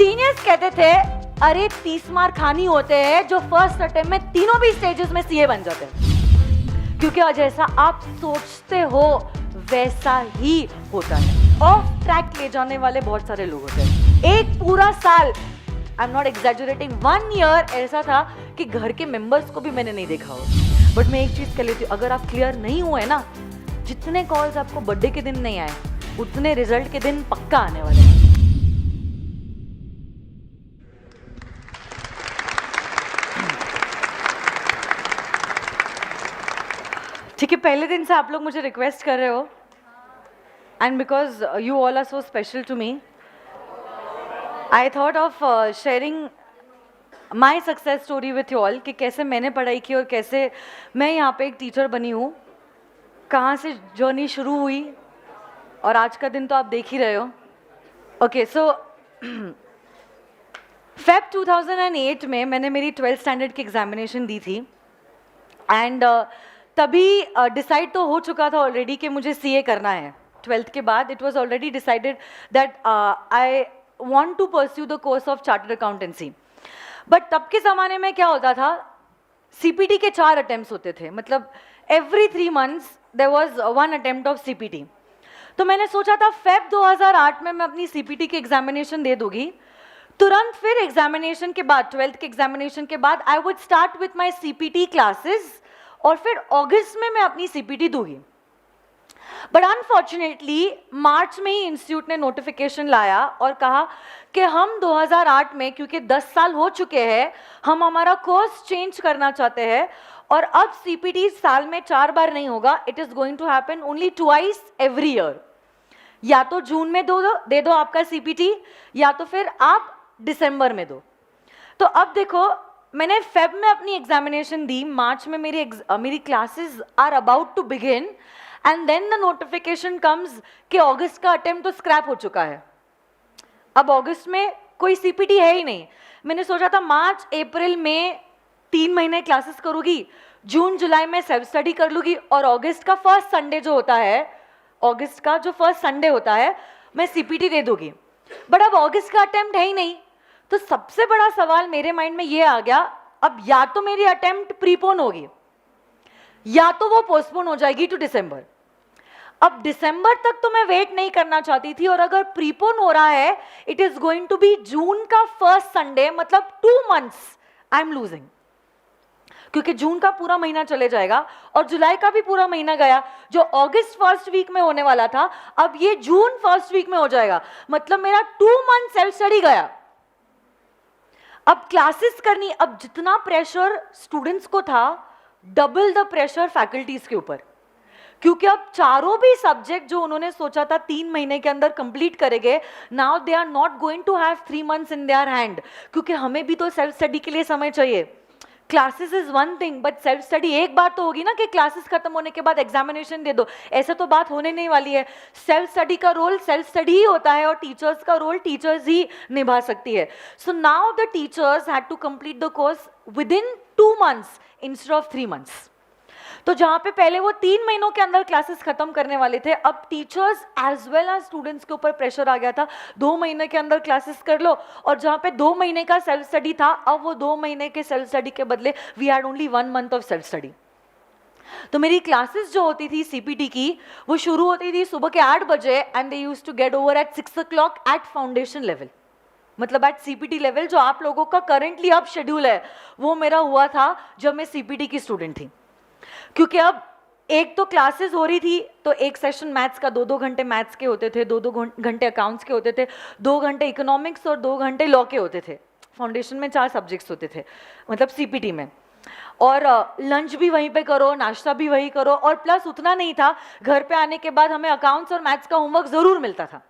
Seniors कहते थे अरे 30 मार खानी होते हैं जो फर्स्ट अटेम्प्ट में तीनों भी स्टेजेस में सीए बन जाते हैं, क्योंकि आज जैसा आप सोचते हो वैसा ही होता है। ऑफ ट्रैक ले जाने वाले बहुत सारे लोग होते हैं। एक पूरा साल, आई एम नॉट एग्जैजुरेटिंग, 1 ईयर ऐसा था कि घर के मेंबर्स को भी मैंने नहीं देखा हो। बट मैं एक चीज कह लेती हूँ, अगर आप क्लियर नहीं हुए ना, जितने कॉल्स आपको बर्थडे के दिन नहीं आए उतने रिजल्ट के दिन पक्का आने वाले हैं। ठीक है, पहले दिन से आप लोग मुझे रिक्वेस्ट कर रहे हो, and because you all are so special to me, I thought of sharing my success story with you all कि कैसे मैंने पढ़ाई की और कैसे मैं यहाँ पे एक टीचर बनी हूँ, कहाँ से जर्नी शुरू हुई और आज का दिन तो आप देख ही रहे हो। ओके, सो फेब 2008 में मैंने मेरी 12th स्टैंडर्ड की एग्जामिनेशन दी थी, एंड तभी डिसाइड तो हो चुका था ऑलरेडी कि मुझे सीए करना है। 12th के बाद it was already decided that I want to pursue the course of chartered accountancy. But तब के ज़माने में क्या होता था, सीपीटी के 4 अटेम्प्ट्स होते थे, मतलब every 3 months there was 1 attempt of CPT. तो मैंने सोचा था फेब 2008 में मैं अपनी सीपीटी की एग्जामिनेशन दे दूंगी, तुरंत फिर एग्जामिनेशन के बाद, 12th के एग्जामिनेशन के बाद I would start with my CPT classes और फिर अगस्त में मैं अपनी सीपीटी दूंगी। बट अनफॉर्चुनेटली मार्च में ही इंस्टीट्यूट ने नोटिफिकेशन लाया और कहा कि हम 2008 में, क्योंकि 10 साल हो चुके हैं, हम हमारा कोर्स चेंज करना चाहते हैं और अब सीपीटी साल में 4 बार नहीं होगा, it is going to happen only twice every year. या तो जून में दे दो आपका सीपीटी, या तो फिर आप दिसंबर में दो। तो अब देखो, मैंने फेब में अपनी एग्जामिनेशन दी, मार्च में मेरी classes are about to begin, and then the notification comes कि अगस्त का अटेम्प्ट तो स्क्रैप हो चुका है। अब अगस्त में कोई सीपीटी है ही नहीं। मैंने सोचा था मार्च अप्रैल में 3 महीने क्लासेस करूंगी, जून जुलाई में सेल्फ स्टडी कर लूंगी और अगस्त का फर्स्ट संडे जो होता है, अगस्त का जो फर्स्ट संडे होता है, मैं सीपीटी दे दूंगी। बट अब अगस्त का अटेम्प्ट है ही नहीं, तो सबसे बड़ा सवाल मेरे माइंड में ये आ गया, अब या तो मेरी अटेम्प्ट प्रीपोन होगी या तो वो पोस्टपोन हो जाएगी टू दिसंबर। अब दिसंबर तक तो मैं वेट नहीं करना चाहती थी, और अगर प्रीपोन हो रहा है it is going to be June का फर्स्ट संडे, मतलब 2 मंथ्स आई एम लूजिंग, क्योंकि जून का पूरा महीना चले जाएगा और जुलाई का भी पूरा महीना गया। जो अगस्त फर्स्ट वीक में होने वाला था अब ये जून फर्स्ट वीक में हो जाएगा, मतलब मेरा 2 मंथ सेल्फ स्टडी गया। अब क्लासेस करनी, अब जितना प्रेशर स्टूडेंट्स को था, डबल द प्रेशर फैकल्टीज के ऊपर, क्योंकि अब चारों भी सब्जेक्ट जो उन्होंने सोचा था 3 महीने के अंदर कंप्लीट करेंगे, now they are not going to have 3 months in their hand, क्योंकि हमें भी तो सेल्फ स्टडी के लिए समय चाहिए। Classes is one thing, but self study एक बात तो होगी ना कि क्लासेस खत्म होने के बाद एग्जामिनेशन दे दो, ऐसे तो बात होने नहीं वाली है। सेल्फ स्टडी का रोल सेल्फ स्टडी ही होता है और टीचर्स का रोल टीचर्स ही निभा सकती है। So now the teachers had to complete the course within इन 2 मंथ्स इंस्टेड ऑफ 3 मंथ्स। तो जहां पे पहले वो 3 महीनों के अंदर क्लासेस खत्म करने वाले थे, अब teachers as well as students के ऊपर प्रेशर आ गया था, 2 महीने के अंदर क्लासेस कर लो, और जहां पे 2 महीने का सेल्फ स्टडी था, अब वो 2 महीने के सेल्फ स्टडी के बदले we had only 1 month of self study. तो मेरी क्लासेस जो होती थी सीपीटी की, वो शुरू होती थी सुबह के 8 बजे, and they used to get over at 6 o'clock at foundation level, मतलब एट सीपीटी लेवल। जो आप लोगों का करंटली अब शेड्यूल है, वो मेरा हुआ था जब मैं सीपीटी की स्टूडेंट थी, क्योंकि अब एक तो क्लासेस हो रही थी, तो एक सेशन मैथ्स का 2-2 घंटे मैथ्स के होते थे, 2-2 घंटे अकाउंट्स के होते थे, 2 घंटे इकोनॉमिक्स और 2 घंटे लॉ के होते थे। फाउंडेशन में 4 सब्जेक्ट्स होते थे, मतलब सीपीटी में, और लंच भी वहीं पे करो, नाश्ता भी वही करो, और प्लस उतना नहीं था, घर पे आने के बाद हमें अकाउंट्स और मैथ्स का होमवर्क जरूर मिलता था।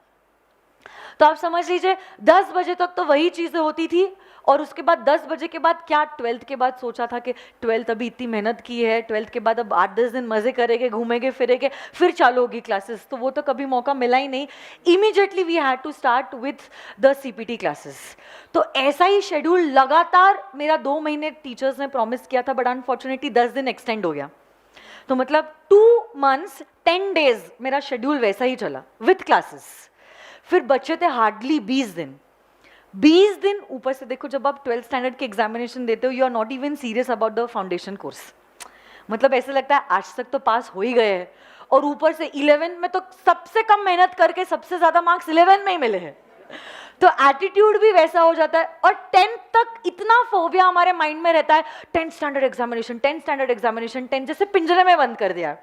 तो आप समझ लीजिए 10 बजे तक तो वही चीजें होती थी, और उसके बाद 10 बजे के बाद क्या, 12th के बाद सोचा था कि 12th अभी इतनी मेहनत की है, 12th के बाद अब 8-10 दिन मजे करेंगे, घूमेंगे फिरेंगे, फिर चालू होगी क्लासेस, तो वो तो कभी मौका मिला ही नहीं। Immediately we had to start with the CPT classes. तो ऐसा ही शेड्यूल लगातार मेरा 2 महीने टीचर्स ने प्रॉमिस किया था, बट अनफॉर्चुनेटली 10 दिन एक्सटेंड हो गया। तो मतलब 2 मंथ्स 10 डेज मेरा शेड्यूल वैसा ही चला विथ क्लासेस। फिर बचे थे हार्डली 20 दिन। 20 दिन ऊपर से देखो, जब आप 12th स्टैंडर्ड के एग्जामिनेशन देते हो, you are not even serious about the foundation course. मतलब ऐसे लगता है आज तक तो पास हो ही गए हैं, और ऊपर से 11 में तो सबसे कम मेहनत करके सबसे ज्यादा मार्क्स 11 में ही मिले हैं. तो एटीट्यूड भी वैसा हो जाता है. और 10th तक इतना फोबिया हमारे माइंड में रहता है, 10th standard examination, 10th standard examination, 10 जैसे पिंजरे में बंद कर दिया.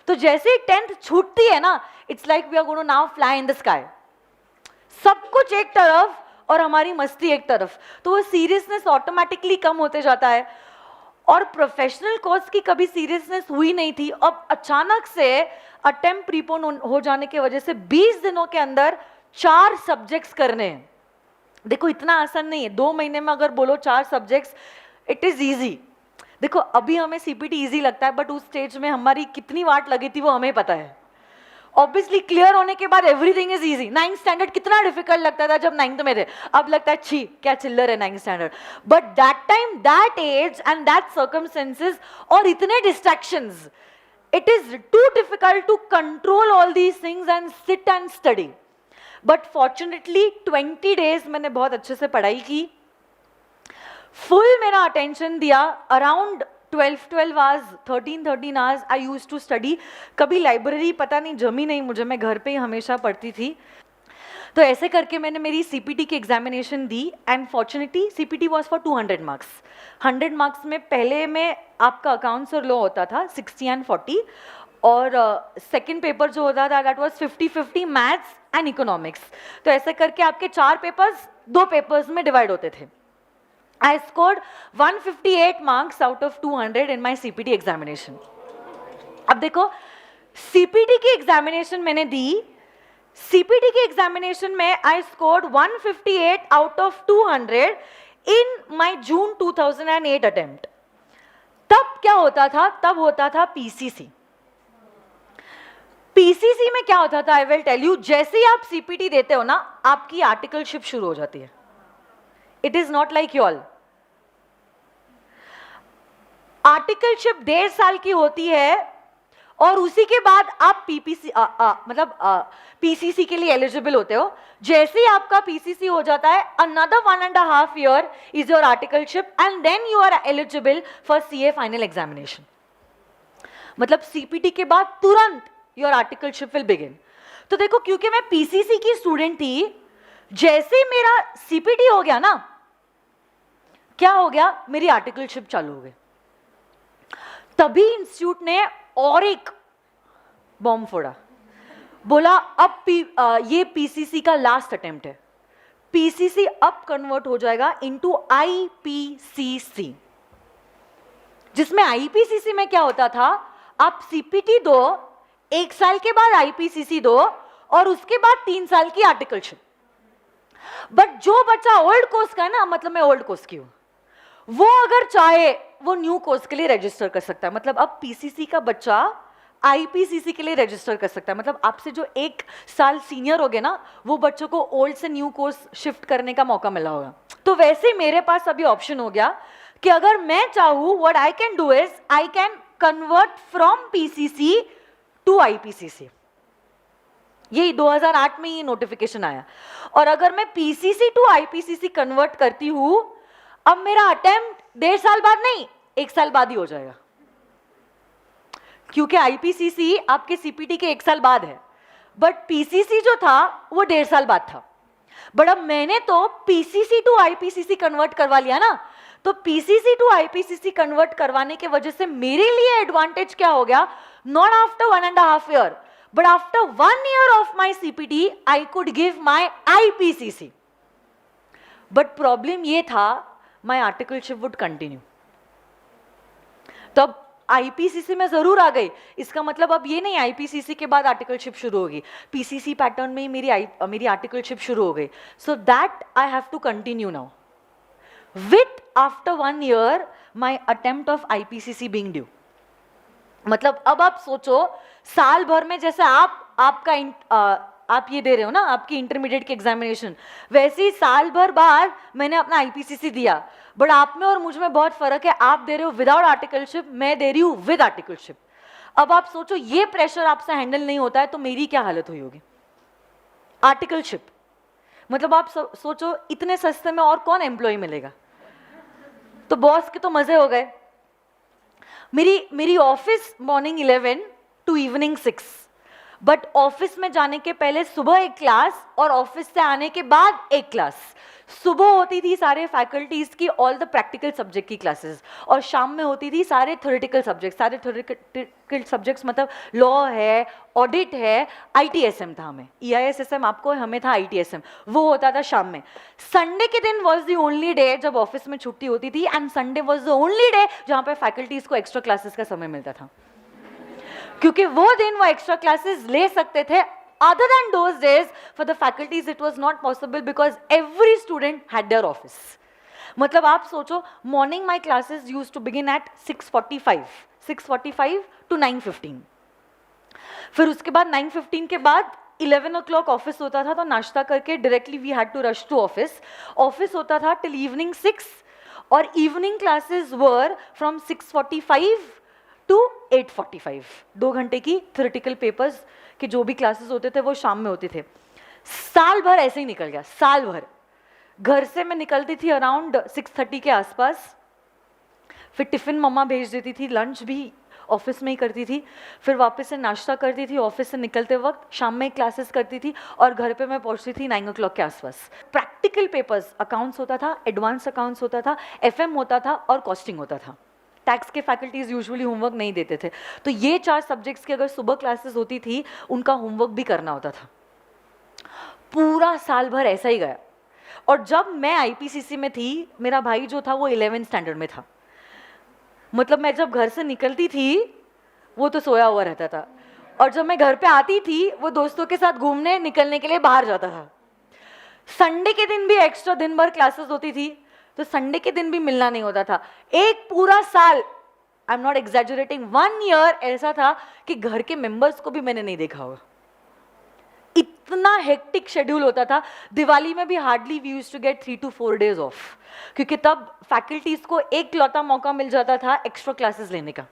तो जैसे ही 10th छूटती है ना, it's like we are going to now fly in the sky. सब कुछ एक तरफ और हमारी मस्ती एक तरफ, तो वो सीरियसनेस ऑटोमेटिकली कम होते जाता है. और प्रोफेशनल कोर्स की कभी सीरियसनेस हुई नहीं थी. अब अचानक से अटेम्प्ट प्रीपोन हो जाने की वजह से 20 दिनों के अंदर 4 सब्जेक्ट्स करने हैं. देखो इतना आसान नहीं है, 2 महीने में अगर बोलो 4 सब्जेक्ट्स, इट इज ईजी. देखो अभी हमें सीपीटी ईजी लगता है, बट उस स्टेज में हमारी कितनी वाट लगी थी वो हमें पता है. ऑब्वियसली क्लियर होने के बाद everything is easy. 9th standard कितना डिफिकल्ट लगता था जब 9th में थे, अब लगता है छी क्या चिल्लर है 9th standard. But that time, that age and that circumstances और इतने distractions, it is too difficult to control all these things and sit and study. But fortunately 20 days मैंने बहुत अच्छे से पढ़ाई की, फुल मेरा अटेंशन दिया. Around 12 hours, 13 hours I used to study. कभी लाइब्रेरी पता नहीं जमी नहीं मुझे, मैं घर पे ही हमेशा पढ़ती थी. तो ऐसे करके मैंने मेरी सीपीटी की examination the, and fortunately CPT was for 200 marks. 100 marks में पहले में आपका अकाउंट्स और लॉ होता था 60 and 40, और सेकंड पेपर जो होता था that was 50-50 maths and economics. तो ऐसे करके आपके 4 पेपर्स 2 पेपर्स में डिवाइड होते थे. I scored 158 marks out of 200 in my CPT examination. अब देखो CPT की एग्जामिनेशन मैंने दी, CPT की एग्जामिनेशन में I scored 158 out of 200 in my June 2008 attempt. तब क्या होता था, तब होता था PCC. PCC में क्या होता था, I will tell you. जैसे ही आप CPT देते हो ना, आपकी आर्टिकलशिप शुरू हो जाती है. It is not like you all. Articleship 1.5 साल की होती है, और उसी के बाद आप पीसीसी के लिए एलिजिबल होते हो. जैसे ही आपका पीसीसी हो जाता है, another 1.5 year is your articleship, and then you are eligible for CA final examination. मतलब सीपीटी के बाद तुरंत your articleship will begin. तो देखो क्योंकि मैं पीसीसी की स्टूडेंट थी, जैसे ही मेरा सीपीटी हो गया ना, क्या हो गया, मेरी आर्टिकलशिप चालू हो गई. तभी इंस्टीट्यूट ने और एक बॉम्ब फोड़ा, बोला अब ये पीसीसी का लास्ट अटेम्प्ट है. पीसीसी अब कन्वर्ट हो जाएगा इनटू आईपीसीसी, जिसमें आईपीसीसी में क्या होता था, आप सीपीटी दो, 1 साल के बाद आईपीसीसी दो, और उसके बाद 3 साल की आर्टिकलशिप. बट जो बच्चा ओल्ड कोर्स का है ना, मतलब मैं ओल्ड कोर्स की हूं, वो अगर चाहे वो न्यू कोर्स के लिए रजिस्टर कर सकता है. मतलब अब पीसीसी का बच्चा आईपीसीसी के लिए रजिस्टर कर सकता है. मतलब आपसे जो 1 साल सीनियर हो गए ना, वो बच्चों को ओल्ड से न्यू कोर्स शिफ्ट करने का मौका मिला होगा. तो वैसे मेरे पास अभी ऑप्शन हो गया कि अगर मैं चाहूं, what I can do is I can convert from PCC to IPCC. यही 2008 में ये नोटिफिकेशन आया. और अगर मैं पीसीसी टू आईपीसीसी कन्वर्ट करती हूं, अब मेरा अटेम्प्ट 1.5 साल बाद नहीं, 1 साल बाद ही हो जाएगा, क्योंकि आईपीसीसी आपके सीपीटी के 1 साल बाद है, बट पीसीसी जो था वो 1.5 साल बाद था. बट अब मैंने तो पीसीसी टू आईपीसीसी कन्वर्ट करवा लिया ना, तो पीसीसी टू आईपीसीसी कन्वर्ट करवाने के वजह से मेरे लिए एडवांटेज क्या हो गया, not after 1.5 year, but after 1 year of my CPT, I could give my IPCC. But problem ये था, my articleship would continue. तब IPCC में जरूर आ गई. इसका मतलब अब ये नहीं IPCC के बाद आर्टिकलशिप शुरू होगी, PCC पैटर्न में ही मेरी आर्टिकलशिप शुरू हो गई. So that I have to continue now. With after 1 year, my attempt of IPCC being due. मतलब अब आप सोचो, साल भर में जैसे आप ये दे रहे हो ना आपकी इंटरमीडिएट की एग्जामिनेशन, वैसे ही साल भर बाद मैंने अपना आईपीसीसी दिया. बट आप में और मुझ में बहुत फर्क है. आप दे रहे हो विदाउट आर्टिकलशिप, मैं दे रही हूँ विद आर्टिकलशिप. अब आप सोचो ये प्रेशर आपसे हैंडल नहीं होता है तो मेरी क्या हालत हुई होगी. आर्टिकलशिप मतलब आप सोचो इतने सस्ते में और कौन एम्प्लॉय मिलेगा। तो बॉस के तो मजे हो गए। मेरी office morning 11 to evening 6, but office में जाने के पहले सुबह एक क्लास और ऑफिस से आने के बाद एक क्लास। सुबह होती थी सारे फैकल्टीज की ऑल द प्रैक्टिकल सब्जेक्ट की क्लासेस, और शाम में होती थी सारे थ्योरेटिकल सब्जेक्ट। सारे थ्योरेटिकल सब्जेक्ट्स मतलब लॉ है, ऑडिट है, ITSM था हमें, EISSM आपको, हमें था ITSM, वो होता था शाम में। संडे के दिन वॉज द ओनली डे जब ऑफिस में छुट्टी होती थी, and Sunday was the only day जहाँ पे फैकल्टीज को एक्स्ट्रा क्लासेस का समय मिलता था, क्योंकि वो दिन वो एक्स्ट्रा क्लासेस ले सकते थे। Other than those days, for the faculties it was not possible because every student had their office. मतलब आप सोचो, morning my classes used to begin at 6:45 to 9:15. फिर उसके बाद 9:15 के बाद 11 o'clock ऑफिस होता था, तो नाश्ता करके directly we had to rush to office. Office होता था टिल इवनिंग 6, और evening classes were from 6:45 to 8:45। 2 घंटे की थ्योरेटिकल पेपर्स कि जो भी क्लासेस होते थे वो शाम में होते थे। साल भर ऐसे ही निकल गया, साल भर। घर से मैं निकलती थी अराउंड 6:30 के आसपास, फिर टिफिन मम्मा भेज देती थी, लंच भी ऑफिस में ही करती थी, फिर वापस से नाश्ता करती थी ऑफिस से निकलते वक्त, शाम में क्लासेस करती थी, और घर पे मैं पहुंचती थी 9 o'clock के आसपास। प्रैक्टिकल पेपर्स, अकाउंट्स होता था, एडवांस अकाउंट्स होता था, FM होता था, और कॉस्टिंग होता था। टैक्स के फैकल्टीज यूजुअली होमवर्क नहीं देते थे, तो ये 4 सब्जेक्ट्स की अगर सुबह क्लासेस होती थी, उनका होमवर्क भी करना होता था। पूरा साल भर ऐसा ही गया। और जब मैं IPCC में थी, मेरा भाई जो था वो 11th स्टैंडर्ड में था। मतलब मैं जब घर से निकलती थी वो तो सोया हुआ रहता था, और जब मैं घर पे आती थी वो दोस्तों के साथ घूमने निकलने के लिए बाहर जाता था। संडे के दिन भी एक्स्ट्रा दिन भर क्लासेस होती थी, तो संडे के दिन भी मिलना नहीं होता था। एक पूरा साल, आई एम नॉट एग्जैजुरेटिंग, 1 year ऐसा था कि घर के मेंबर्स को भी मैंने नहीं देखा होगा। इतना हेक्टिक शेड्यूल होता था। दिवाली में भी hardly we used to get 3 to 4 days off, क्योंकि तब फैकल्टीज को एक लौता मौका मिल जाता था एक्स्ट्रा क्लासेस लेने का,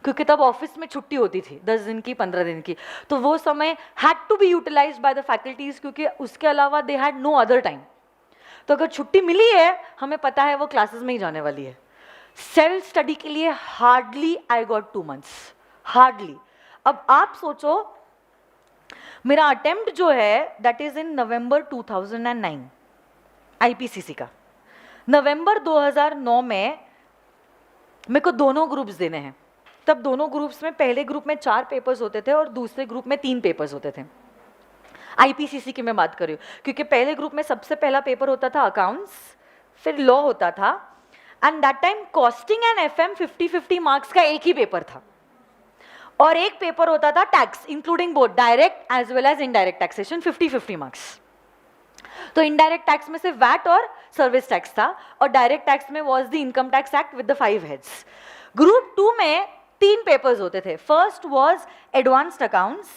क्योंकि तब ऑफिस में छुट्टी होती थी 10 दिन की, 15 दिन की, तो वो समय had to be utilised by the faculties, क्योंकि उसके अलावा they had no other time. तो अगर छुट्टी मिली है, हमें पता है वो क्लासेस में ही जाने वाली है। सेल्फ स्टडी के लिए hardly I got 2 months, hardly. अब आप सोचो, मेरा अटेम्प्ट जो है that is in November 2009 IPCC का। नवंबर 2009 में मेरे को दोनों ग्रुप्स देने हैं। तब दोनों ग्रुप्स में, पहले ग्रुप में 4 पेपर्स होते थे और दूसरे ग्रुप में 3 पेपर्स होते थे। IPCC की मैं बात कर रही हूँ, क्योंकि पहले ग्रुप में सबसे पहला पेपर होता था अकाउंट्स, फिर लॉ होता था, and that time costing and FM 50-50 marks का एक ही पेपर था, और एक पेपर होता था tax, including both direct as well as indirect taxation, 50-50 marks. तो इनडायरेक्ट टैक्स में से वैट और सर्विस टैक्स था, और डायरेक्ट टैक्स में was the income tax act with the 5 heads। Group 2 में 3 पेपर्स होते थे। First was advanced accounts,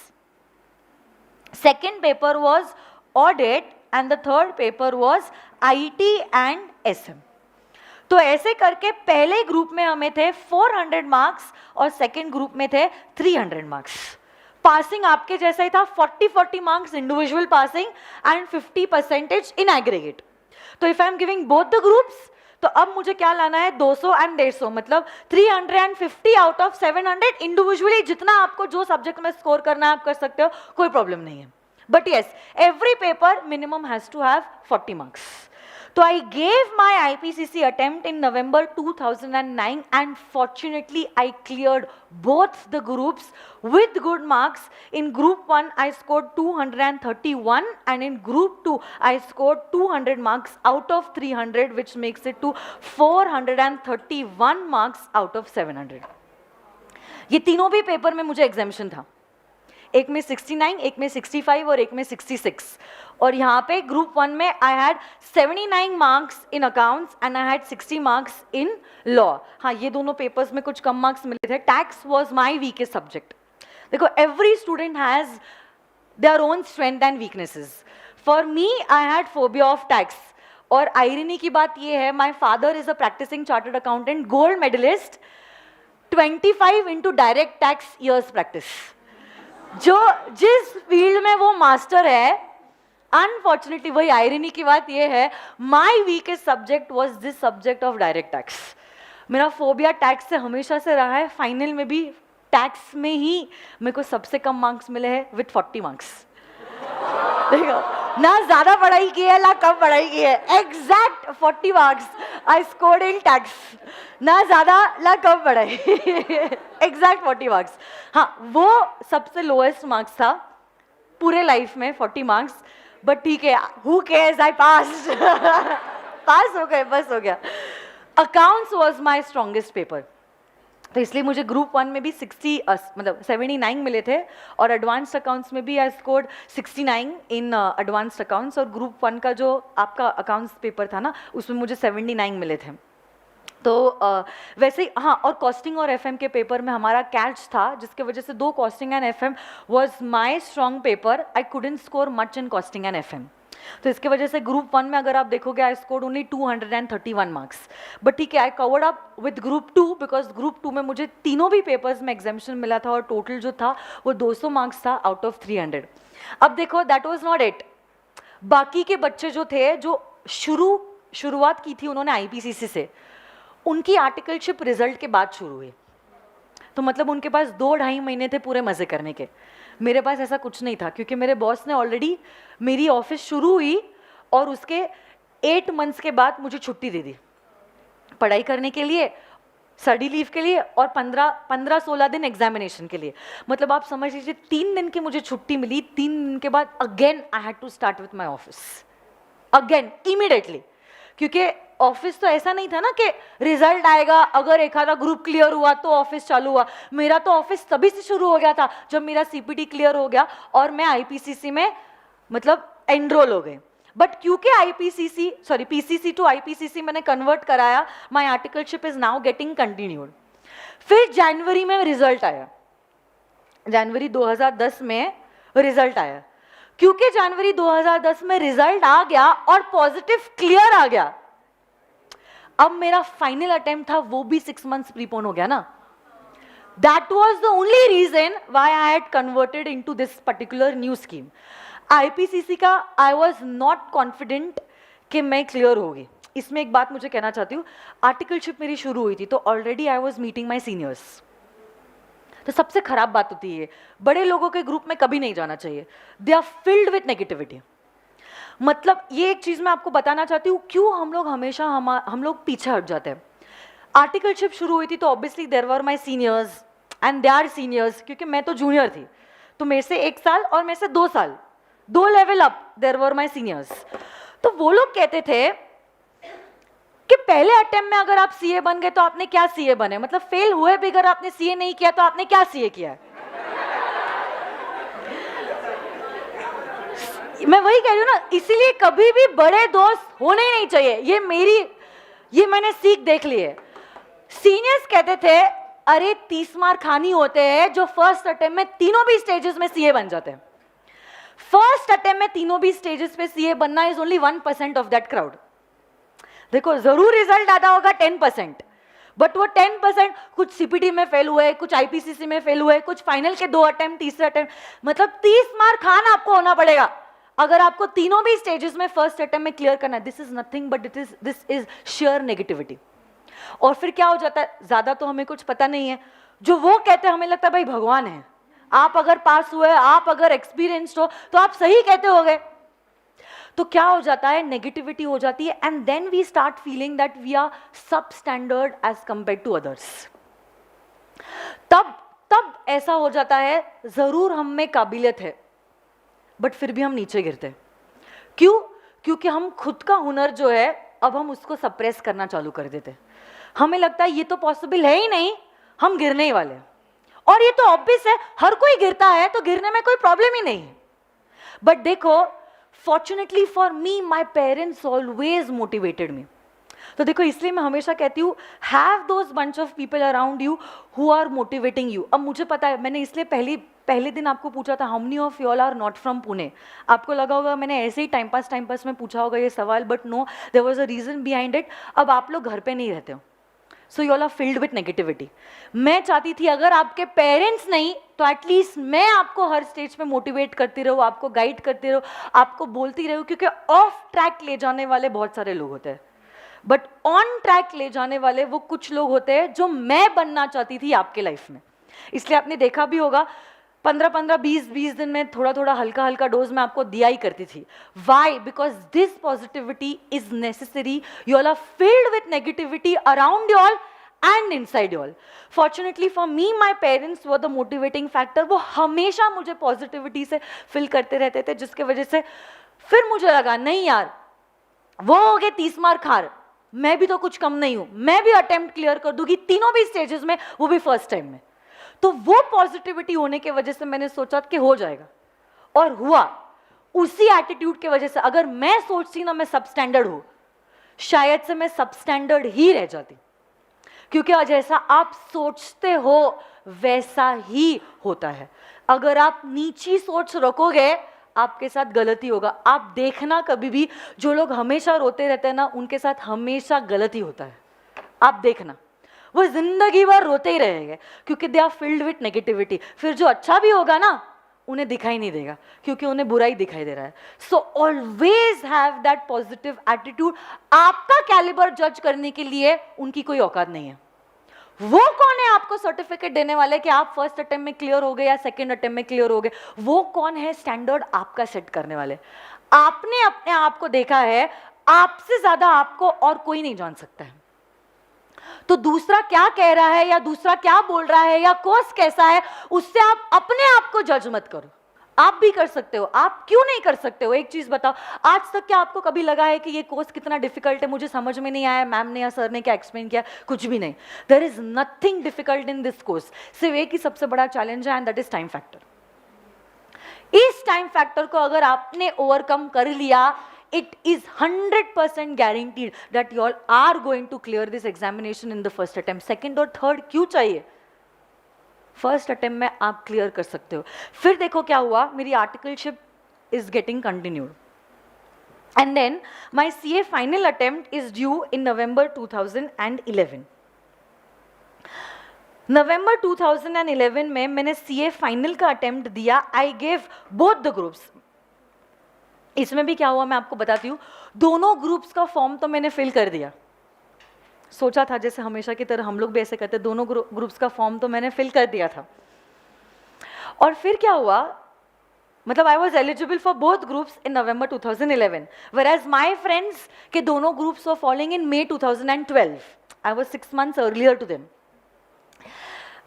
second paper was audit, and the third paper was IT and SM। तो ऐसे करके पहले ग्रुप में हमें थे 400 मार्क्स और सेकेंड ग्रुप में थे 300 मार्क्स। पासिंग आपके जैसा ही था, 40-40 marks individual passing and 50% in aggregate. तो if I am giving both the groups, तो अब मुझे क्या लाना है, 200 एंड 150, मतलब 350 आउट ऑफ 700। इंडिविजुअली जितना आपको जो सब्जेक्ट में स्कोर करना है आप कर सकते हो, कोई प्रॉब्लम नहीं है। But yes, every paper minimum has to have 40 marks. So I gave my IPCC attempt in November 2009, and fortunately I cleared both the groups with good marks. In group 1 I scored 231, and in group 2 I scored 200 marks out of 300, which makes it to 431 marks out of 700. ये तीनों भी paper में मुझे एग्जामिशन था, एक में 69, एक में 65 और एक में 66। और यहाँ पे ग्रुप 1 में I had 79 marks in accounts and I had 60 marks in law. हाँ, ये दोनों पेपर्स में कुछ कम मार्क्स मिले थे। Tax was my weakest subject. देखो, every student has their own strength and weaknesses. For me I had phobia of tax, और irony की बात ये है, my father is a practising chartered accountant, gold medallist, 25 into direct tax years practice. जो जिस field में वो master है, अनफॉर्चुनेटली वही आयरनी की बात ये है, my weakest subject was this subject of direct tax. मेरा फोबिया टैक्स से हमेशा से रहा है. फाइनल में भी टैक्स में ही मेरे को सबसे कम मार्क्स मिले हैं विथ 40 मार्क्स. देखो, ना ज्यादा पढ़ाई की है ना कम पढ़ाई की है, exact 40 marks I scored in tax. ना ज्यादा ना कम पढ़ाई, एग्जैक्ट 40 मार्क्स. हाँ, वो सबसे लोएस्ट मार्क्स था पूरे लाइफ में, 40 मार्क्स. बट ठीक है, हु केयर्स, आई पास. पास हो गए, बस हो गया. Accounts was my strongest paper, तो इसलिए मुझे ग्रुप 1 में भी 79 मिले थे, और एडवांस्ड अकाउंट्स में भी I scored 69 in advanced accounts. और ग्रुप 1 का जो आपका अकाउंट्स पेपर था ना, उसमें मुझे 79 मिले थे. तो वैसे ही हाँ, और कॉस्टिंग और एफएम के पेपर में हमारा कैच था, जिसके वजह से 2 costing and FM was my strong paper. I couldn't score much in costing and FM. तो इसके वजह से ग्रुप 1 में अगर आप देखोगे I scored only 231 marks. But ठीक है, I covered up with group 2 because group 2 में मुझे तीनों भी पेपर्स में एग्जामिशन मिला था, और टोटल जो था वो 200 मार्क्स था आउट ऑफ 300. अब देखो, दैट वाज नॉट इट. बाकी के बच्चे जो थे, जो शुरुआत की थी उन्होंने आईपीसीसी से, उनकी आर्टिकलशिप रिजल्ट के बाद शुरू हुई. तो मतलब उनके पास 2-2.5 महीने थे पूरे मजे करने के. मेरे पास ऐसा कुछ नहीं था, क्योंकि मेरे बॉस ने ऑलरेडी मेरी ऑफिस शुरू हुई और उसके 8 मंथ्स के बाद मुझे छुट्टी दे दी पढ़ाई करने के लिए, स्टडी लीव के लिए, और 15-16 दिन एग्जामिनेशन के लिए. मतलब आप समझ लीजिए 3 दिन की मुझे छुट्टी मिली. 3 दिन के बाद again I had to start with my office again immediately. क्योंकि ऑफिस तो ऐसा नहीं था ना कि रिजल्ट आएगा, अगर एक आधा ग्रुप क्लियर हुआ तो ऑफिस चालू हुआ. मेरा तो ऑफिस तभी से शुरू हो गया था जब मेरा सीपीटी क्लियर हो गया और मैं आईपीसीसी में मतलब एनरोल हो गए. बट क्योंकि पीसीसी टू आईपीसीसी मैंने कन्वर्ट कराया, my articleship is now getting continued. फिर जनवरी में रिजल्ट आया, जनवरी 2010 में रिजल्ट आया. क्योंकि जनवरी 2010 में रिजल्ट आ गया और पॉजिटिव क्लियर आ गया, अब मेरा फाइनल अटेम्प्ट था वो भी 6 मंथ्स प्रीपोन हो गया ना. That was the only reason why I had converted into this particular new scheme. IPCC का आई वाज नॉट कॉन्फिडेंट कि मैं क्लियर होगी. इसमें एक बात मुझे कहना चाहती हूँ, आर्टिकलशिप मेरी शुरू हुई थी तो already I was meeting my seniors. तो सबसे खराब बात होती है, बड़े लोगों के ग्रुप में कभी नहीं जाना चाहिए. They are filled with negativity. मतलब ये एक चीज मैं आपको बताना चाहती हूँ, क्यों हम लोग हमेशा हम लोग पीछे हट जाते हैं. आर्टिकलशिप शुरू हुई थी तो obviously there were my seniors and they are seniors, क्योंकि मैं तो जूनियर थी, तो मेरे से 1 साल और मेरे से 2 साल, 2 level up there were my seniors. तो वो लोग कहते थे कि पहले अटेम्प्ट में अगर आप सीए बन गए तो आपने क्या सीए बने, मतलब फेल हुए भी अगर आपने सीए नहीं किया तो आपने क्या सीए किया. मैं वही कह रही हूँ ना, इसीलिए कभी भी बड़े दोस्त होने ही नहीं चाहिए. ये मैंने सीख देख ली है. सीनियर्स कहते थे अरे 30 मार्क खानी होते हैं जो फर्स्ट अटेम्प्ट में तीनों भी स्टेजेस में सीए बन जाते हैं. फर्स्ट अटेम्प्ट में तीनों भी स्टेजेस पे सीए बनना is only 1% of that crowd. देखो, जरूर रिजल्ट आता होगा 10%, बट वो 10% कुछ सीपीटी में फेल हुए, कुछ आईपीसीसी में फेल हुए, कुछ फाइनल के 2 अटेम्प्ट, तीसरे अटेम्प्ट, मतलब 30 मार्क खान आपको होना पड़ेगा अगर आपको तीनों भी स्टेजेस में फर्स्ट अटेम्प्ट में क्लियर करना है. This is nothing but this is share negativity. और फिर क्या हो जाता है, ज्यादा तो हमें कुछ पता नहीं है, जो वो कहते हैं हमें लगता है भाई भगवान है, आप अगर पास हुए, आप अगर एक्सपीरियंस्ड हो तो आप सही कहते होगे. तो क्या हो जाता है, नेगेटिविटी हो जाती है, and then we start feeling that we are substandard as compare to others. तब ऐसा हो जाता है, जरूर हम में काबिलियत है बट फिर भी हम नीचे गिरते हैं. क्यों? क्योंकि हम खुद का हुनर जो है अब हम उसको सप्रेस करना चालू कर देते हैं. हमें लगता है ये तो पॉसिबल है ही नहीं, हम गिरने ही वाले हैं. और ये तो ऑब्वियस है, हर कोई गिरता है तो गिरने में कोई प्रॉब्लम ही नहीं है. बट देखो, fortunately for me my parents always motivated me. तो देखो, इसलिए मैं हमेशा कहती हूँ have those bunch of people around you who are motivating you. अब मुझे पता है, मैंने इसलिए पहले दिन आपको पूछा था how many of you all are not from Pune. आपको लगा होगा मैंने ऐसे ही टाइम पास में पूछा होगा ये सवाल, but no, there was a reason behind it. अब आप लोग घर पे नहीं रहते हो, so you all are filled with negativity. मैं चाहती थी अगर आपके पेरेंट्स नहीं तो एटलीस्ट मैं आपको हर स्टेज पे मोटिवेट करती रहूँ, आपको गाइड करती रहूँ, आपको बोलती रहूँ, क्योंकि ऑफ ट्रैक ले जाने वाले बहुत सारे लोग होते हैं, बट ऑन ट्रैक ले जाने वाले वो कुछ लोग होते हैं जो मैं बनना चाहती थी आपके लाइफ में। इसलिए आपने देखा भी होगा 15-15, 20-20 दिन में थोड़ा थोड़ा हल्का हल्का डोज मैं आपको दिया ही करती थी। Why? Because this positivity is necessary. You all are filled with negativity around you all and inside you all. Fortunately for me, my parents were the motivating factor. वो हमेशा मुझे पॉजिटिविटी से फिल करते रहते थे, जिसके वजह से फिर मुझे लगा नहीं यार, वो हो गए 30 मार्क हार, मैं भी तो कुछ कम नहीं हूं, मैं भी अटेम्प्ट क्लियर कर दूंगी तीनों भी स्टेजेस में, वो भी फर्स्ट टाइम में। तो वो पॉजिटिविटी होने की वजह से मैंने सोचा कि हो जाएगा, और हुआ। उसी एटीट्यूड की वजह से अगर मैं सोचती ना मैं सब स्टैंडर्ड हूं, शायद से मैं सब स्टैंडर्ड ही रह जाती, क्योंकि जैसा आप सोचते हो वैसा ही होता है। अगर आप नीची सोच रखोगे आपके साथ गलती होगा। आप देखना कभी भी जो लोग हमेशा रोते रहते हैं ना, उनके साथ हमेशा गलती होता है। आप देखना वो जिंदगी भर रोते ही रहेंगे, क्योंकि they are filled with negativity. फिर जो अच्छा भी होगा ना उन्हें दिखाई नहीं देगा, क्योंकि उन्हें बुरा ही दिखाई दे रहा है। So always have that positive attitude. आपका कैलिबर जज करने के लिए उनकी कोई औकात नहीं है। वो कौन है आपको सर्टिफिकेट देने वाले कि आप फर्स्ट अटेम्प्ट में क्लियर हो गए या सेकंड अटेम्प्ट में क्लियर हो गए? वो कौन है स्टैंडर्ड आपका सेट करने वाले? आपने अपने आप को देखा है, आपसे ज्यादा आपको और कोई नहीं जान सकता है। तो दूसरा क्या कह रहा है या दूसरा क्या बोल रहा है या कोर्स कैसा है, उससे आप अपने आप को जज मत करो। आप भी कर सकते हो, आप क्यों नहीं कर सकते हो? एक चीज बताओ, आज तक क्या आपको कभी लगा है कि ये कोर्स कितना डिफिकल्ट है, मुझे समझ में नहीं आया, मैम ने या सर ने क्या एक्सप्लेन किया? कुछ भी नहीं। There is nothing difficult in this course. सिर्फ एक ही सबसे बड़ा चैलेंज है, and that is time factor. इस टाइम फैक्टर को अगर आपने ओवरकम कर लिया, it is 100% guaranteed that you all are going to clear this examination in the first attempt. Second और third क्यों चाहिए? फर्स्ट अटेम्प्ट में आप क्लियर कर सकते हो। फिर देखो क्या हुआ, मेरी articleship is getting continued, and then my CA final attempt is due in November 2011। November 2011 में मैंने सीए फाइनल का अटेम्प्ट दिया। I gave both the groups. इसमें भी क्या हुआ मैं आपको बताती हूँ। दोनों ग्रुप्स का फॉर्म तो मैंने फिल कर दिया, सोचा था जैसे हमेशा की तरह हम लोग भी ऐसे करते, दोनों ग्रुप्स का फॉर्म तो मैंने फिल कर दिया था। और फिर क्या हुआ, मतलब I was eligible for both groups in November 2011, whereas my friends के दोनों groups were following in May 2012. I was 6 months earlier to them.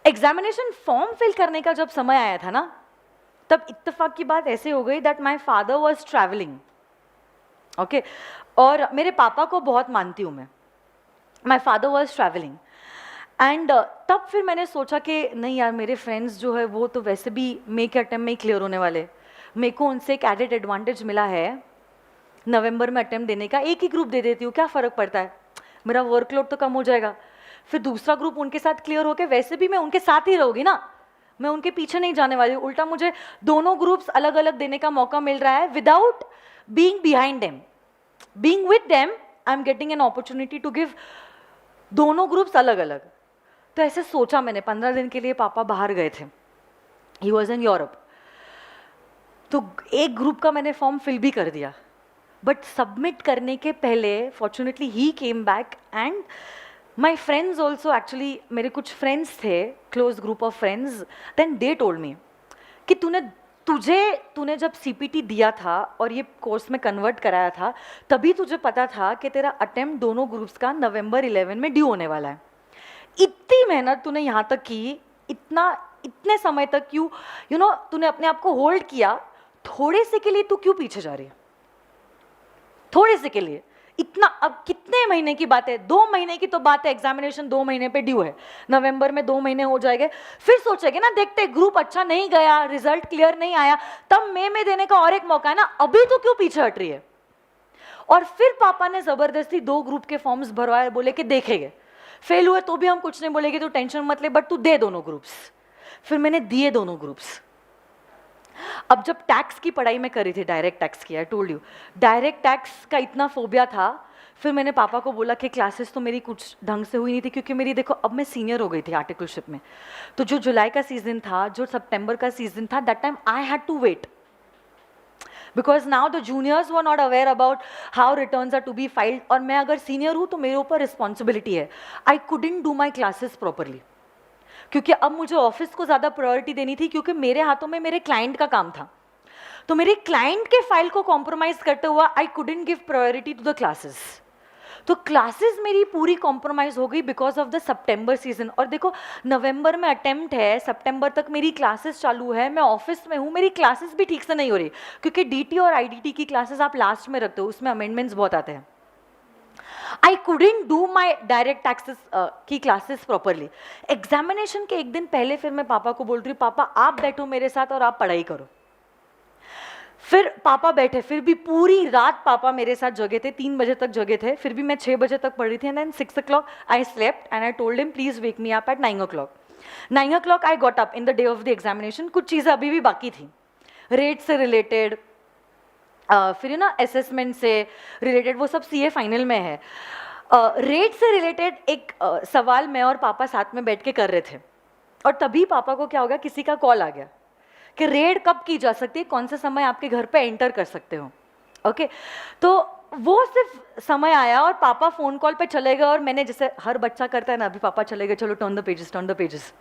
Examination form fill करने का जब समय आया था ना, तब इत्तेफाक की बात ऐसे हो गई that my father was travelling, okay, और मेरे पापा को बहुत मानती हूँ मैं। My father was travelling, and तब फिर मैंने सोचा कि नहीं यार, मेरे फ्रेंड्स जो है वो तो वैसे भी मे के अटेम्प्ट में ही क्लियर होने वाले, मेरे को उनसे एक एडेड एडवांटेज मिला है नवंबर में अटेम्प्ट देने का। एक ही ग्रुप दे देती हूँ, क्या फ़र्क पड़ता है, मेरा वर्कलोड तो कम हो जाएगा। फिर दूसरा ग्रुप उनके साथ क्लियर होकर वैसे भी मैं उनके साथ ही रहूँगी ना, मैं उनके पीछे नहीं जाने वाली हूँ। उल्टा मुझे दोनों ग्रुप्स अलग अलग देने का मौका मिल रहा है, without being behind them, being with them I am getting an opportunity to give दोनों ग्रुप्स अलग अलग। तो ऐसे सोचा मैंने, 15 दिन के लिए पापा बाहर गए थे, ही वॉज इन यूरोप, तो एक ग्रुप का मैंने फॉर्म फिल भी कर दिया, बट सबमिट करने के पहले फॉर्चुनेटली ही came back, and my friends also, actually मेरे कुछ फ्रेंड्स थे, close group of friends, then they told me कि तूने जब सीपीटी दिया था और ये कोर्स में कन्वर्ट कराया था, तभी तुझे पता था कि तेरा अटेम्प्ट दोनों ग्रुप्स का नवंबर 11 में ड्यू होने वाला है। इतनी मेहनत तूने यहाँ तक की, इतने समय तक क्यों, तूने अपने आप को होल्ड किया, थोड़े से के लिए तू क्यों पीछे जा रही है? थोड़े से के लिए इतना, अब कितने महीने की बात है? 2 महीने की तो बात है, एग्जामिनेशन 2 महीने पे ड्यू है, नवंबर में 2 महीने हो जाएंगे। फिर सोचेंगे ना, देखते ग्रुप अच्छा नहीं गया, रिजल्ट क्लियर नहीं आया, तब मई में देने का और एक मौका है ना, अभी तो क्यों पीछे हट रही है? और फिर पापा ने जबरदस्ती 2 ग्रुप के फॉर्म्स भरवाए, बोले कि देखेंगे, फेल हुए तो भी हम कुछ नहीं बोलेंगे, तो टेंशन मत ले, बट तू दे दोनों ग्रुप्स। फिर मैंने दिए दोनों ग्रुप्स। अब जब टैक्स की पढ़ाई में करी थी, डायरेक्ट टैक्स की, I told you, direct tax का इतना फोबिया था फिर मैंने पापा को बोला कि क्लासेस तो मेरी कुछ ढंग से हुई नहीं थी, क्योंकि मेरी देखो अब मैं सीनियर हो गई थी आर्टिकलशिप में, तो जो जुलाई का सीजन था, जो सितंबर का सीजन था, that time I had to wait, because now the juniors were not aware about how returns are to be filed, और मैं अगर सीनियर हूँ तो मेरे ऊपर रिस्पॉन्सिबिलिटी है. I couldn't do my classes properly, क्योंकि अब मुझे ऑफिस को ज़्यादा प्रायोरिटी देनी थी, क्योंकि मेरे हाथों में मेरे क्लाइंट का काम था. तो मेरे क्लाइंट के फाइल को कॉम्प्रोमाइज करते हुआ I couldn't give priority to the classes. तो क्लासेस मेरी पूरी कॉम्प्रोमाइज हो गई because of the September season. और देखो नवंबर में अटेम्प्ट है, सितंबर तक मेरी क्लासेस चालू है, मैं ऑफिस में हूँ, मेरी क्लासेस भी ठीक से नहीं हो रही, क्योंकि डीटी और आईडीटी की क्लासेस आप लास्ट में रखते हो, उसमें अमेंडमेंट्स बहुत आते हैं. I couldn't do my direct taxes की क्लासेस प्रॉपरली. एग्जामिनेशन के एक दिन पहले फिर मैं पापा को बोल रही हूँ, पापा आप बैठो मेरे साथ और आप पढ़ाई करो. फिर पापा बैठे, फिर भी पूरी रात पापा मेरे साथ जगे थे, 3 बजे तक जगे थे, फिर भी मैं 6 बजे तक पढ़ी थी. And then 6 o'clock I slept and I told him please wake me up at 9 o'clock. 9 o'clock I got up in the day of the examination. कुछ चीज़ें अभी भी बाकी थी, रेट से रिलेटेड, फिर ना असेसमेंट से रिलेटेड, वो सब सीए फाइनल में है. रेट से रिलेटेड एक सवाल मैं और पापा साथ में बैठ के कर रहे थे, और तभी पापा को क्या हो गया, किसी का कॉल आ गया कि रेड कब की जा सकती है, कौन सा समय आपके घर पे एंटर कर सकते हो. ओके तो वो सिर्फ समय आया और पापा फ़ोन कॉल पे चले गए, और मैंने जैसे हर बच्चा करता है ना, अभी पापा चले गए, चलो टर्न द पेजेस.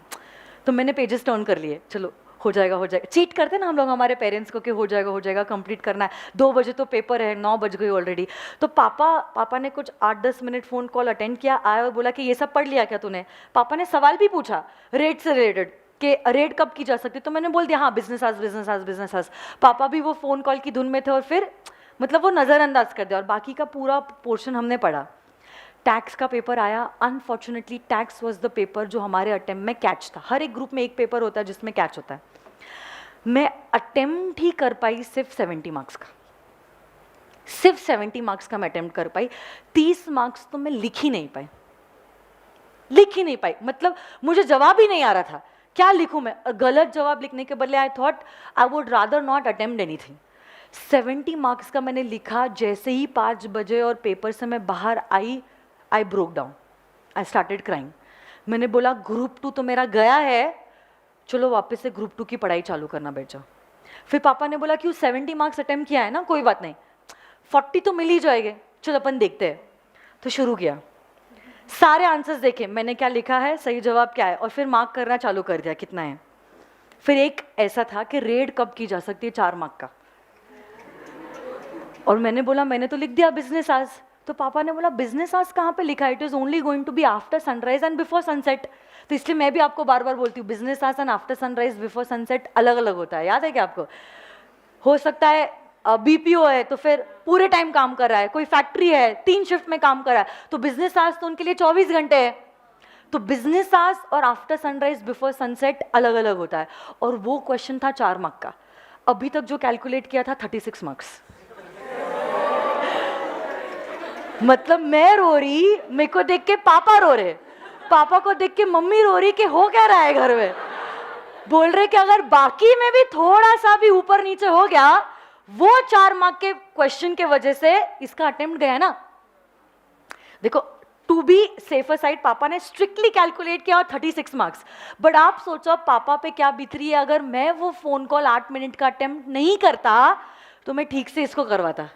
तो मैंने पेजेस टर्न कर लिए, चलो हो जाएगा. चीट करते ना हम लोग हमारे पेरेंट्स को कि हो जाएगा, कंप्लीट करना है, 2 बजे तो पेपर है, 9 बज गई ऑलरेडी. तो पापा ने कुछ 8-10 मिनट फ़ोन कॉल अटेंड किया, आया और बोला कि ये सब पढ़ लिया क्या तूने. पापा ने सवाल भी पूछा रेट से रिलेटेड कि रेट कब की जा सकती है. तो मैंने बोल दिया हाँ बिजनेस आज. पापा भी वो फ़ोन कॉल की धुन में थे, और फिर मतलब वो नज़रअंदाज कर दिया, और बाकी का पूरा पोर्शन हमने पढ़ा. टैक्स का पेपर आया. Unfortunately tax was the paper जो हमारे अटेम्प्ट में कैच था. हर एक ग्रुप में एक पेपर होता है जिसमें कैच होता है. मैं अटेम्प्ट ही कर पाई सिर्फ 70 मार्क्स का, सिर्फ 70 मार्क्स का मैं अटेम्प्ट कर पाई. 30 मार्क्स तो मैं लिख ही नहीं पाई. मतलब मुझे जवाब ही नहीं आ रहा था, क्या लिखूं मैं. गलत जवाब लिखने के बदले I thought I would rather not attempt anything. 70 marks का मैंने लिखा. जैसे ही 5 बजे और पेपर से मैं बाहर आई, I broke down, I started crying. मैंने बोला ग्रुप 2 तो मेरा गया है, चलो वापस से ग्रुप 2 की पढ़ाई चालू करना बैठ जाओ. फिर पापा ने बोला क्यों, 70 मार्क्स अटेम्प्ट किया है ना, कोई बात नहीं, 40 तो मिल ही जाएंगे, चलो अपन देखते हैं. तो शुरू किया, सारे आंसर्स देखे मैंने क्या लिखा है, सही जवाब क्या है, और फिर मार्क करना चालू कर दिया कितना है. फिर एक ऐसा था कि रेड कब की जा सकती है, 4 मार्क का, और मैंने बोला मैंने तो लिख दिया बिजनेस आज. तो पापा ने बोला बिजनेस आज कहाँ पे लिखा है, it is only going to be after sunrise and before sunset. तो इसलिए मैं भी आपको बार बार बोलती हूँ बिजनेस आज and after sunrise before sunset अलग अलग होता है, याद है क्या आपको. हो सकता है बीपीओ है तो फिर पूरे टाइम काम कर रहा है, कोई फैक्ट्री है 3 शिफ्ट में काम कर रहा है, तो बिजनेस आज तो उनके लिए 24 घंटे है. तो बिजनेस आज और आफ्टर सनराइज बिफोर सनसेट अलग अलग होता है. और वो क्वेश्चन था 4 मार्क का. अभी तक जो कैलकुलेट किया था 36 मार्क्स. मतलब मैं रो रही, मेरे को देख के पापा रो रहे, पापा को देख के मम्मी रो रही कि हो क्या रहा है घर में. बोल रहे कि अगर बाकी में भी थोड़ा सा भी ऊपर नीचे हो गया, वो 4 मार्क के क्वेश्चन के वजह से इसका अटेम्प्ट गया ना. देखो टू बी सेफर साइड पापा ने स्ट्रिक्टली कैलकुलेट किया और 36 मार्क्स. बट आप सोचो पापा पे क्या बीत रही है, अगर मैं वो फोन कॉल 8 मिनट का अटेम्प्ट नहीं करता तो मैं ठीक से इसको करवाता,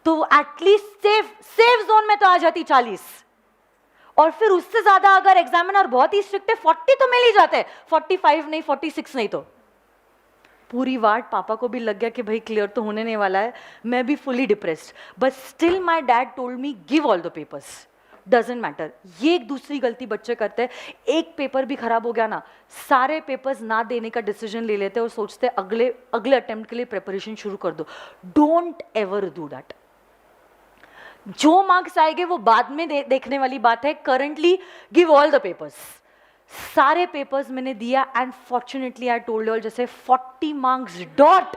तो एटलीस्ट सेफ जोन में तो आ जाती 40. और फिर उससे ज्यादा अगर एग्जामिनर बहुत ही स्ट्रिक्ट है 40 तो मिल ही जाते हैं, 45 नहीं 46 नहीं. तो पूरी वाट पापा को भी लग गया कि भाई क्लियर तो होने नहीं वाला है. मैं भी fully depressed, but still my dad told me give all the papers, doesn't matter. ये एक दूसरी गलती बच्चे करते हैं, एक पेपर भी खराब हो गया ना, सारे पेपर्स ना देने का डिसीजन ले लेते हैं और सोचते अगले अटेम्प्ट के लिए प्रिपरेशन शुरू कर दो. Don't ever do that. जो मार्क्स आएंगे वो बाद में देखने वाली बात है. Currently give all the papers. सारे पेपर्स मैंने दिया and fortunately I told all, जैसे 40 मार्क्स डॉट.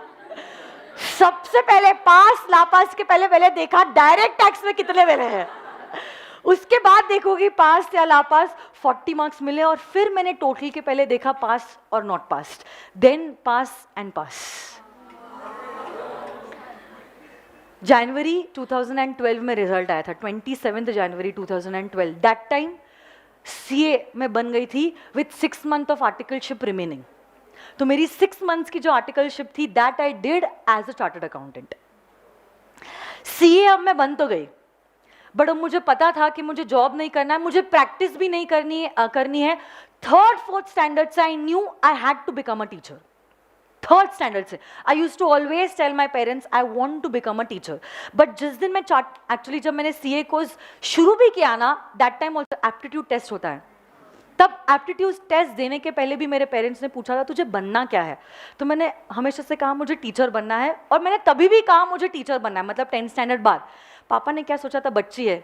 सबसे पहले पास लापास के पहले देखा डायरेक्ट टैक्स में कितने मेरे हैं, उसके बाद देखोगी पास या लापास. 40 मार्क्स मिले और फिर मैंने टोटल के पहले देखा पास और not pass, then pass and pass. जनवरी 2012 में रिजल्ट आया था, 27 जनवरी 2012। दैट टाइम सीए में बन गई थी with 6 month of articleship remaining. तो मेरी 6 मंथ्स की जो आर्टिकलशिप थी that I did as a chartered accountant. CA अब मैं बन तो गई, बट अब मुझे पता था कि मुझे जॉब नहीं करना है, मुझे प्रैक्टिस भी नहीं करनी है। थर्ड फोर्थ स्टैंडर्ड से I knew I had to become a teacher. Third standard से I use to always tell my parents I want to become a teacher. But जिस दिन मैं एक्चुअली जब मैंने सीए कोर्स शुरू भी किया ना, that time also aptitude test होता है। तब एप्टीट्यूड टेस्ट देने के पहले भी मेरे पेरेंट्स ने पूछा था तुझे बनना क्या है, तो मैंने हमेशा से कहा मुझे टीचर बनना है। और मैंने तभी भी कहा मुझे टीचर बनना है, मतलब 10th स्टैंडर्ड बाद। पापा ने क्या सोचा था, बच्ची है,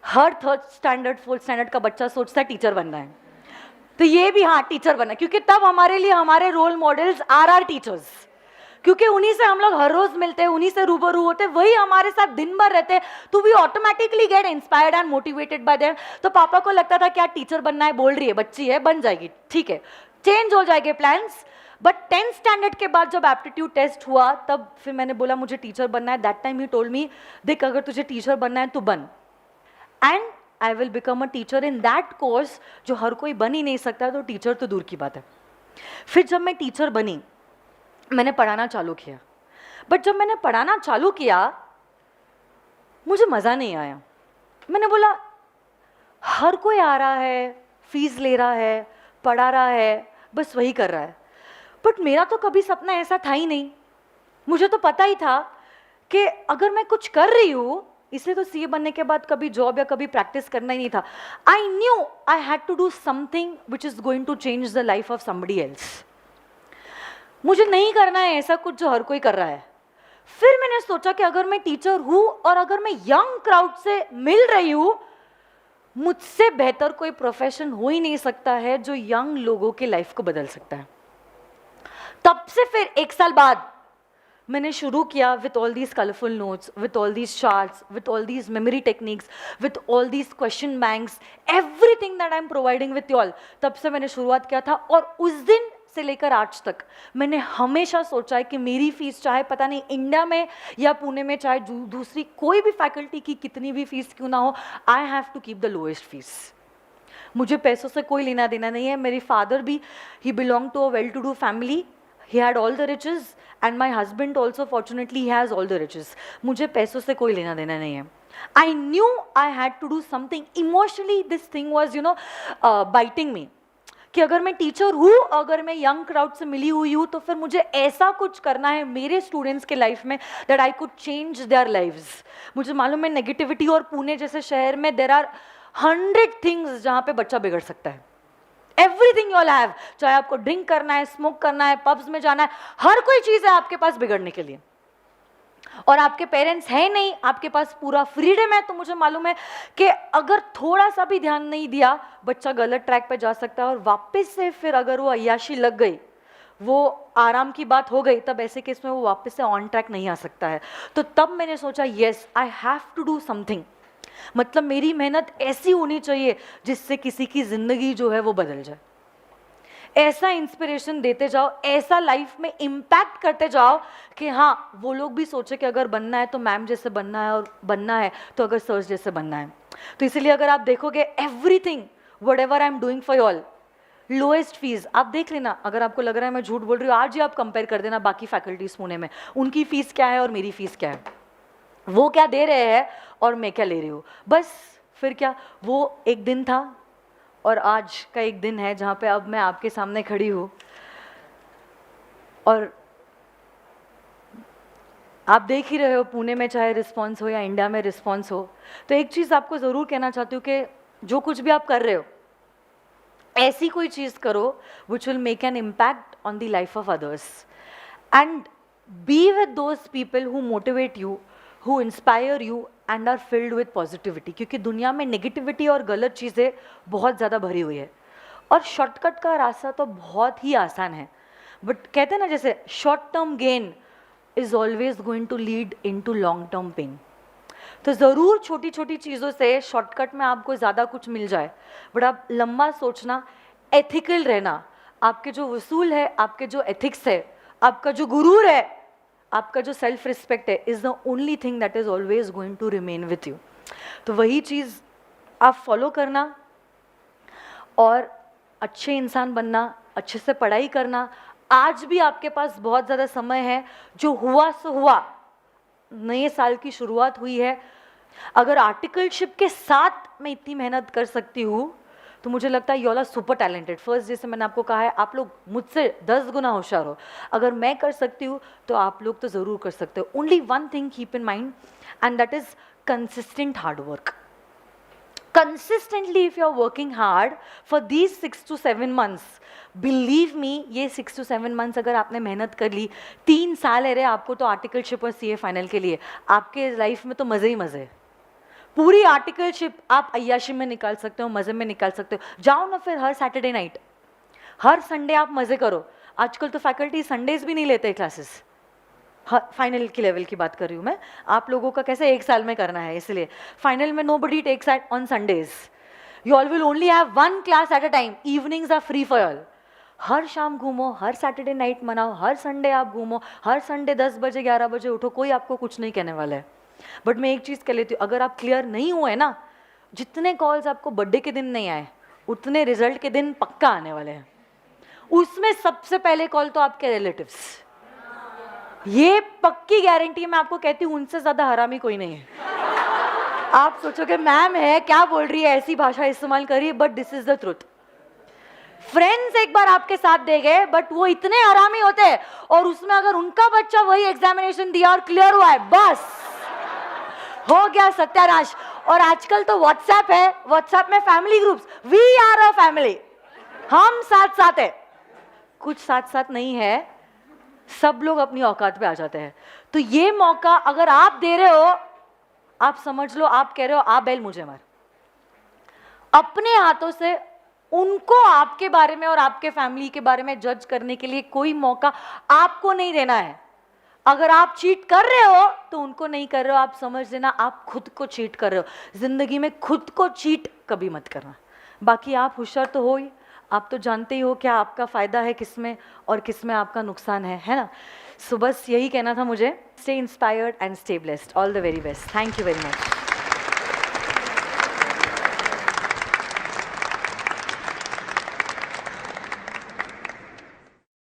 हर थर्ड स्टैंडर्ड फोर्थ स्टैंडर्ड का बच्चा सोचता है टीचर बनना है, तो ये भी हाँ टीचर बनना, क्योंकि तब हमारे लिए हमारे रोल मॉडल्स आर टीचर्स, क्योंकि उन्हीं से हम लोग हर रोज मिलते हैं, उन्हीं से रूबरू होते, वही हमारे साथ दिन भर रहते हैं, तो we automatically get inspired and motivated by them. तो पापा को लगता था क्या टीचर बनना है, बोल रही है, बच्ची है, बन जाएगी, ठीक है, चेंज हो जाएंगे प्लान्स। बट 10th स्टैंडर्ड के बाद जब एप्टीट्यूड टेस्ट हुआ, तब फिर मैंने बोला मुझे टीचर बनना है। That time he told me, देख अगर तुझे टीचर बनना है तो बन, and I will become a teacher in that course, जो हर कोई बन ही नहीं सकता, तो टीचर तो दूर की बात है। फिर जब मैं टीचर बनी, मैंने पढ़ाना चालू किया, बट जब मैंने पढ़ाना चालू किया मुझे मज़ा नहीं आया। मैंने बोला हर कोई आ रहा है, फीस ले रहा है, पढ़ा रहा है, बस वही कर रहा है, बट मेरा तो कभी सपना ऐसा था ही नहीं। मुझे तो पता ही था कि अगर मैं कुछ कर रही हूँ, इसलिए तो सीए बनने के बाद कभी जॉब या कभी प्रैक्टिस करना ही नहीं था। I knew I had to do something which is going to change the life of somebody else. मुझे नहीं करना है ऐसा कुछ जो हर कोई कर रहा है। फिर मैंने सोचा कि अगर मैं टीचर हूं और अगर मैं यंग क्राउड से मिल रही हूं, मुझसे बेहतर कोई प्रोफेशन हो ही नहीं सकता है जो यंग लोगों की लाइफ को बदल सकता है। तब से फिर 1 साल बाद मैंने शुरू किया with all these colourful notes, with all these charts, with all these memory techniques, with all these question banks, everything that I am providing with all. तब से मैंने शुरुआत किया था, और उस दिन से लेकर आज तक मैंने हमेशा सोचा है कि मेरी फीस, चाहे पता नहीं इंडिया में या पुणे में, चाहे दूसरी कोई भी फैकल्टी की कितनी भी फीस क्यों ना हो, I have to keep the lowest fees. मुझे पैसों से कोई लेना देना नहीं है। मेरे फादर भी, he belong to a well to do family, he had all the riches, and my husband also fortunately he has all the riches. मुझे पैसों से कोई लेना देना नहीं है। I knew I had to do something. Emotionally this thing was biting me, कि अगर मैं टीचर हूँ, अगर मैं यंग क्राउड से मिली हुई हूँ, तो फिर मुझे ऐसा कुछ करना है मेरे स्टूडेंट्स के लाइफ में that I could change their lives. मुझे मालूम है नेगेटिविटी, और पुणे जैसे शहर में देर आर 100 थिंग्स जहाँ पे बच्चा बिगड़ सकता है। एवरीथिंग यू ऑल हैव, चाहे आपको ड्रिंक करना है, स्मोक करना है, पब्स में जाना है, हर कोई चीज़ है आपके पास बिगड़ने के लिए। और आपके पेरेंट्स हैं नहीं, आपके पास पूरा फ्रीडम है। तो मुझे मालूम है कि अगर थोड़ा सा भी ध्यान नहीं दिया, बच्चा गलत ट्रैक पे जा सकता है, और वापस से फिर अगर वो अय्याशी लग गई, वो आराम की बात हो गई, तब ऐसे केस में वो वापस से ऑन ट्रैक नहीं आ सकता है। तो तब मैंने सोचा yes I have to do something, मतलब मेरी मेहनत ऐसी होनी चाहिए जिससे किसी की जिंदगी जो है वो बदल जाए। ऐसा इंस्पिरेशन देते जाओ, ऐसा लाइफ में इम्पैक्ट करते जाओ कि हाँ वो लोग भी सोचे कि अगर बनना है तो मैम जैसे बनना है, और बनना है तो अगर सर जैसे बनना है। तो इसलिए अगर आप देखोगे everything what ever I am doing for all, lowest fees आप देख लेना। अगर आपको लग रहा है मैं झूठ बोल रही हूँ, आज ही आप कंपेयर कर देना बाकी फैकल्टीज पुणे में, उनकी फीस क्या है और मेरी फीस क्या है, वो क्या दे रहे हैं और मैं क्या ले रही हूँ। बस फिर क्या, वो एक दिन था और आज का एक दिन है जहाँ पे अब मैं आपके सामने खड़ी हूँ, और आप देख ही रहे हो पुणे में चाहे रिस्पॉन्स हो या इंडिया में रिस्पॉन्स हो। तो एक चीज़ आपको ज़रूर कहना चाहती हूँ कि जो कुछ भी आप कर रहे हो, ऐसी कोई चीज़ करो which will make an impact on the life of others, and be with those people who motivate you, who inspire you and are filled with positivity. क्योंकि दुनिया में नेगेटिविटी और गलत चीज़ें बहुत ज़्यादा भरी हुई है, और शॉर्टकट का रास्ता तो बहुत ही आसान है, बट कहते हैं ना जैसे short term gain is always going to lead in to long term pain. तो ज़रूर छोटी छोटी चीज़ों से शॉर्टकट में आपको ज़्यादा कुछ मिल जाए, बट आप लंबा सोचना, एथिकल रहना, आपके जो वसूल है, आपके जो एथिक्स है, आपका जो गुरूर है, आपका जो सेल्फ रिस्पेक्ट है is the only thing that is always going to remain with you. तो वही चीज़ आप फॉलो करना और अच्छे इंसान बनना, अच्छे से पढ़ाई करना. आज भी आपके पास बहुत ज़्यादा समय है. जो हुआ सो हुआ, नए साल की शुरुआत हुई है. अगर आर्टिकलशिप के साथ मैं इतनी मेहनत कर सकती हूँ तो मुझे लगता है you all are super talented. First जैसे मैंने आपको कहा है, आप लोग मुझसे 10 गुना होशियार हो. अगर मैं कर सकती हूँ तो आप लोग तो ज़रूर कर सकते हो. Only one thing keep in mind and that is consistent hard work. Consistently if you are working hard for these 6 to 7 months, believe me, ये 6 to 7 months अगर आपने मेहनत कर ली, 3 साल है रे आपको तो आर्टिकलशिप और सीए फाइनल के लिए, आपके लाइफ में तो मज़े ही मज़े. पूरी आर्टिकलशिप आप अय्याशी में निकाल सकते हो, मज़े में निकाल सकते हो. जाओ ना फिर हर सैटरडे नाइट, हर संडे आप मज़े करो. आजकल तो फैकल्टी संडेज भी नहीं लेते क्लासेस. फाइनल की लेवल की बात कर रही हूँ मैं. आप लोगों का कैसे 1 साल में करना है, इसलिए फाइनल में nobody takes on Sundays. You all will only have 1 class at a time. Evenings are free for all. हर शाम घूमो, हर सैटरडे नाइट मनाओ, हर संडे आप घूमो, हर संडे 10 बजे 11 बजे उठो. कोई आपको कुछ नहीं कहने वाला है. बट मैं एक चीज़ कह लेती हूँ, अगर आप क्लियर नहीं हुए ना, जितने कॉल्स आपको बर्थडे के दिन नहीं आए उतने रिजल्ट के दिन पक्का आने वाले हैं. उसमें सबसे पहले कॉल तो आपके रिलेटिव्स. ये पक्की गारंटी मैं आपको कहती हूँ, उनसे ज्यादा हरामी कोई नहीं है. आप सोचोगे मैम है क्या बोल रही है, ऐसी भाषा इस्तेमाल करिए, but this is the truth. Friends एक बार आपके साथ दे गए, बट वो इतने हरामी होते हैं, और उसमें अगर उनका बच्चा वही एग्जामिनेशन दिया और क्लियर हुआ है, बस हो गया सत्यानाश. और आजकल तो व्हाट्सएप है, व्हाट्सएप में family groups, we are a family, हम साथ साथ है. कुछ साथ साथ नहीं है, सब लोग अपनी औकात पे आ जाते हैं. तो ये मौका अगर आप दे रहे हो, आप समझ लो आप कह रहे हो आ बैल मुझे मार. अपने हाथों से उनको आपके बारे में और आपके फैमिली के बारे में जज करने के लिए कोई मौका आपको नहीं देना है. अगर आप चीट कर रहे हो तो उनको नहीं कर रहे हो, आप समझ लेना आप खुद को चीट कर रहे हो. जिंदगी में खुद को चीट कभी मत करना. बाकी आप होशियार तो हो ही, आप तो जानते ही हो क्या आपका फ़ायदा है किसमें और किसमें आपका नुकसान है ना. सो बस यही कहना था मुझे. Stay inspired and stay blessed. All the very best. Thank you very much.